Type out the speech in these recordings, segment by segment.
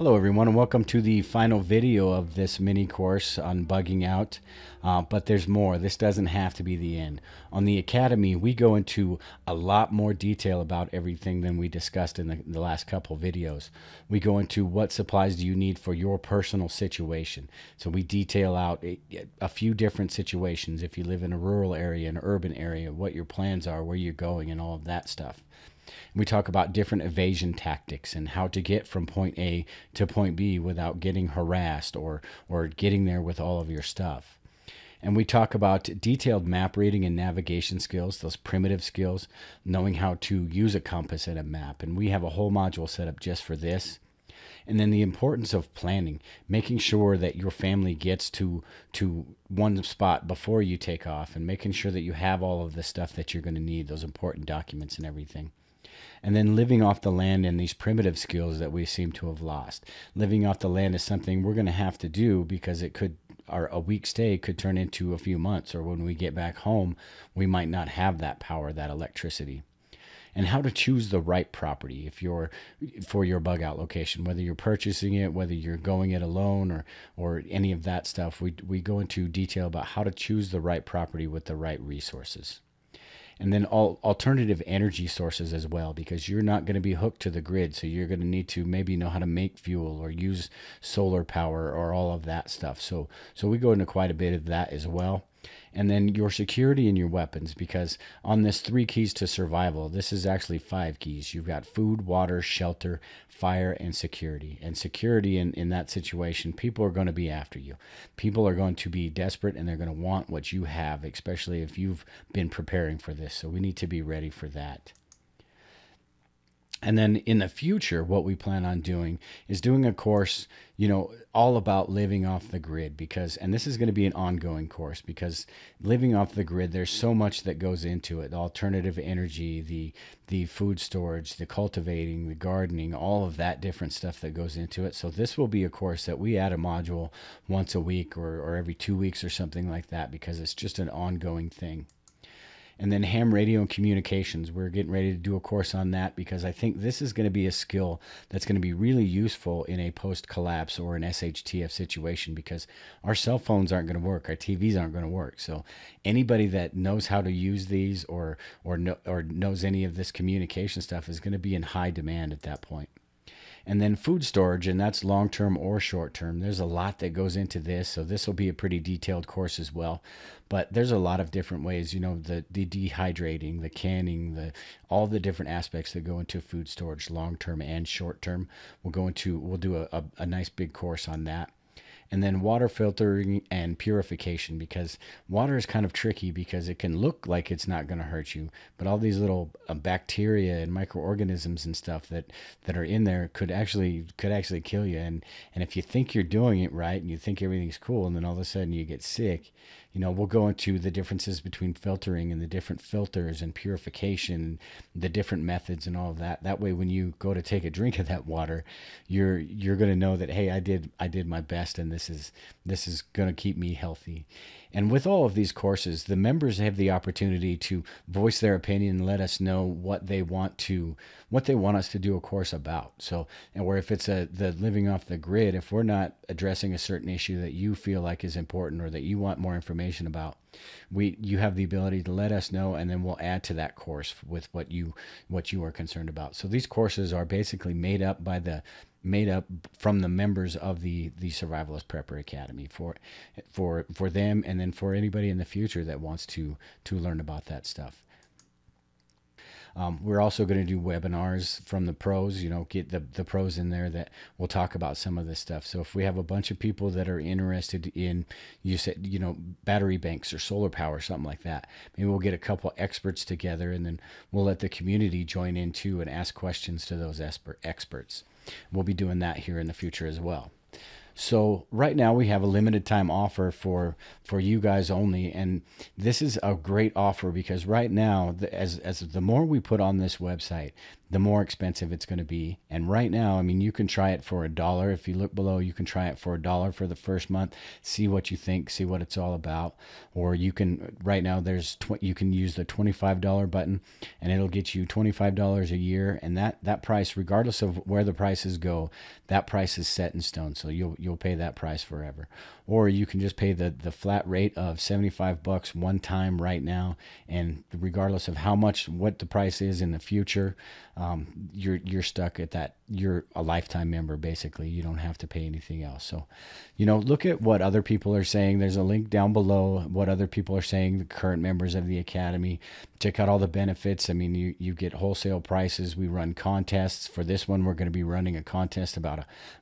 Hello everyone and welcome to the final video of this mini course on bugging out. But there's more. This doesn't have to be the end. On the Academy, we go into a lot more detail about everything than we discussed in the last couple videos. We go into what supplies do you need for your personal situation. So we detail out a few different situations. If you live in a rural area, an urban area, what your plans are, where you're going, and all of that stuff. We talk about different evasion tactics and how to get from point A to point B without getting harassed or getting there with all of your stuff. And we talk about detailed map reading and navigation skills, those primitive skills, knowing how to use a compass and a map. And we have a whole module set up just for this. And then the importance of planning, making sure that your family gets to one spot before you take off, and making sure that you have all of the stuff that you're going to need, those important documents and everything. And then living off the land and these primitive skills that we seem to have lost. Living off the land is something we're going to have to do because a week stay could turn into a few months, or when we get back home, we might not have that power, that electricity. And how to choose the right property for your bug out location, whether you're purchasing it, whether you're going it alone, or any of that stuff. We go into detail about how to choose the right property with the right resources. And then alternative energy sources as well, because you're not going to be hooked to the grid. So you're going to need to maybe know how to make fuel or use solar power or all of that stuff. So we go into quite a bit of that as well. And then your security and your weapons, because on this 3 keys to survival, this is actually 5 keys. You've got food, water, shelter, fire, and security. And security in that situation, people are going to be after you. People are going to be desperate, and they're going to want what you have, especially if you've been preparing for this. So we need to be ready for that. And then in the future, what we plan on doing is doing a course, all about living off the grid, and this is going to be an ongoing course, because living off the grid, there's so much that goes into it. The alternative energy, the food storage, the cultivating, the gardening, all of that different stuff that goes into it. So this will be a course that we add a module once a week or every 2 weeks or something like that, because it's just an ongoing thing. And then ham radio and communications, we're getting ready to do a course on that, because I think this is going to be a skill that's going to be really useful in a post-collapse or an SHTF situation, because our cell phones aren't going to work, our TVs aren't going to work. So anybody that knows how to use these or knows any of this communication stuff is going to be in high demand at that point. And then food storage, and that's long-term or short-term. There's a lot that goes into this, so this will be a pretty detailed course as well. But there's a lot of different ways, the dehydrating, the canning, all the different aspects that go into food storage, long-term and short-term. We'll do a nice big course on that. And then water filtering and purification, because water is kind of tricky, because it can look like it's not going to hurt you, but all these little bacteria and microorganisms and stuff that are in there could actually kill you. And if you think you're doing it right and you think everything's cool, and then all of a sudden you get sick, we'll go into the differences between filtering and the different filters and purification, the different methods and all of that. That way, when you go to take a drink of that water, you're going to know that, hey, I did my best, and this is going to keep me healthy. And with all of these courses, the members have the opportunity to voice their opinion and let us know what they want us to do a course about. So, and where if it's the living off the grid, if we're not addressing a certain issue that you feel like is important or that you want more information about, you have the ability to let us know, and then we'll add to that course with what you are concerned about. So these courses are basically made up from the members of the Survivalist Prepper Academy for them, and then for anybody in the future that wants to learn about that stuff. We're also going to do webinars from the pros, get the pros in there that will talk about some of this stuff. So if we have a bunch of people that are interested in, battery banks or solar power, something like that, maybe we'll get a couple experts together, and then we'll let the community join in too and ask questions to those experts. We'll be doing that here in the future as well. So right now we have a limited time offer for you guys only, and this is a great offer, because right now, as the more we put on this website, the more expensive it's going to be. And right now, I mean, you can try it for $1. If you look below, you can try it for $1 for the first month, see what you think, see what it's all about. Or you can, right now, you can use the $25 button, and it'll get you $25 a year. And that price, regardless of where the prices go, that price is set in stone. So you'll pay that price forever. Or you can just pay the flat rate of $75 one time right now, and regardless of what the price is in the future, you're stuck at that. You're a lifetime member, basically. You don't have to pay anything else. So, look at what other people are saying. There's a link down below, what other people are saying, the current members of the Academy. Check out all the benefits. I mean, you get wholesale prices. We run contests. For this one, we're going to be running a contest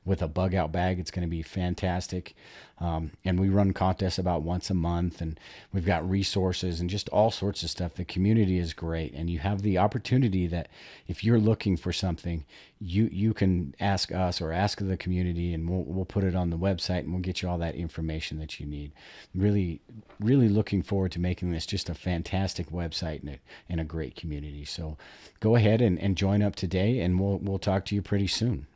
with a bug out bag. It's going to be fantastic. And we run contests about once a month, and we've got resources and just all sorts of stuff. The community is great, and you have the opportunity that if you're looking for something, you can ask us or ask the community, and we'll put it on the website, and we'll get you all that information that you need. Really, really looking forward to making this just a fantastic website and a great community. So go ahead and join up today, and we'll talk to you pretty soon.